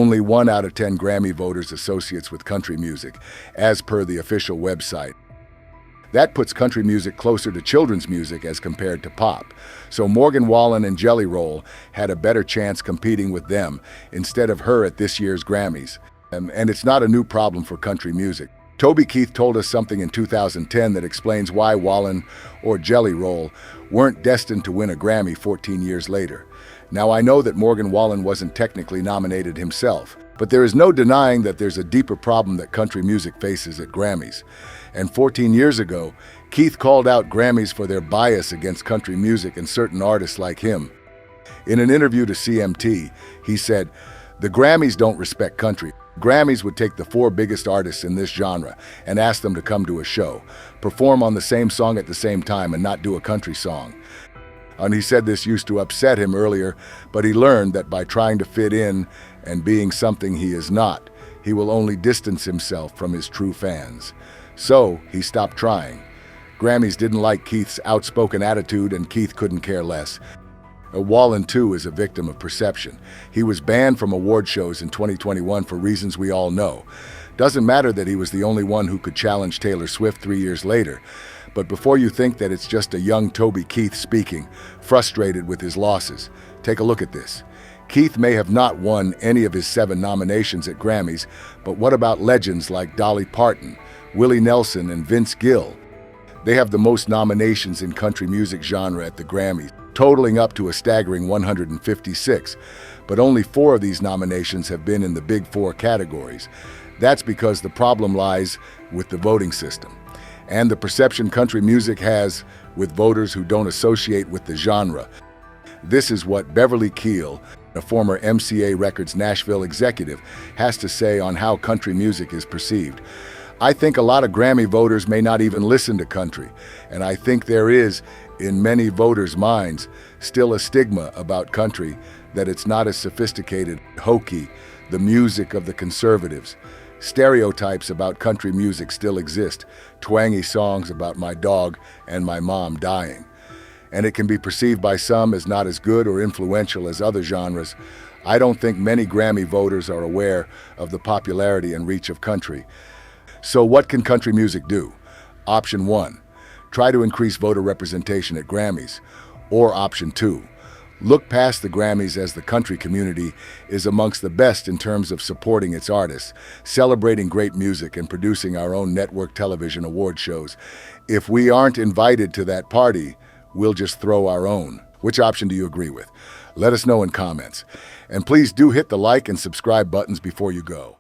Only 1 out of 10 Grammy voters associates with country music, as per the official website. That puts country music closer to children's music as compared to pop. So Morgan Wallen and Jelly Roll had a better chance competing with them instead of her at this year's Grammys. And it's not a new problem for country music. Toby Keith told us something in 2010 that explains why Wallen or Jelly Roll weren't destined to win a Grammy 14 years later. Now, I know that Morgan Wallen wasn't technically nominated himself, but there is no denying that there's a deeper problem that country music faces at Grammys. And 14 years ago, Keith called out Grammys for their bias against country music and certain artists like him. In an interview to CMT, he said, "The Grammys don't respect country. Grammys would take the 4 biggest artists in this genre and ask them to come to a show, perform on the same song at the same time and not do a country song." And he said this used to upset him earlier, but he learned that by trying to fit in and being something he is not, he will only distance himself from his true fans. So he stopped trying. Grammys didn't like Keith's outspoken attitude, and Keith couldn't care less. Wallen, too, is a victim of perception. He was banned from award shows in 2021 for reasons we all know. Doesn't matter that he was the only one who could challenge Taylor Swift 3 years later. But before you think that it's just a young Toby Keith speaking, frustrated with his losses, take a look at this. Keith may have not won any of his 7 nominations at Grammys, but what about legends like Dolly Parton, Willie Nelson, and Vince Gill? They have the most nominations in country music genre at the Grammys, totaling up to a staggering 156, but only 4 of these nominations have been in the Big 4 categories. That's because the problem lies with the voting system and the perception country music has with voters who don't associate with the genre. This is what Beverly Keel, a former MCA Records Nashville executive, has to say on how country music is perceived. "I think a lot of Grammy voters may not even listen to country, and I think there is, in many voters' minds, still a stigma about country that it's not as sophisticated, hokey, the music of the conservatives. Stereotypes about country music still exist, twangy songs about my dog and my mom dying. And it can be perceived by some as not as good or influential as other genres. I don't think many Grammy voters are aware of the popularity and reach of country." So what can country music do? Option 1, try to increase voter representation at Grammys. Or option 2, look past the Grammys, as the country community is amongst the best in terms of supporting its artists, celebrating great music, and producing our own network television award shows. If we aren't invited to that party, we'll just throw our own. Which option do you agree with? Let us know in comments. And please do hit the like and subscribe buttons before you go.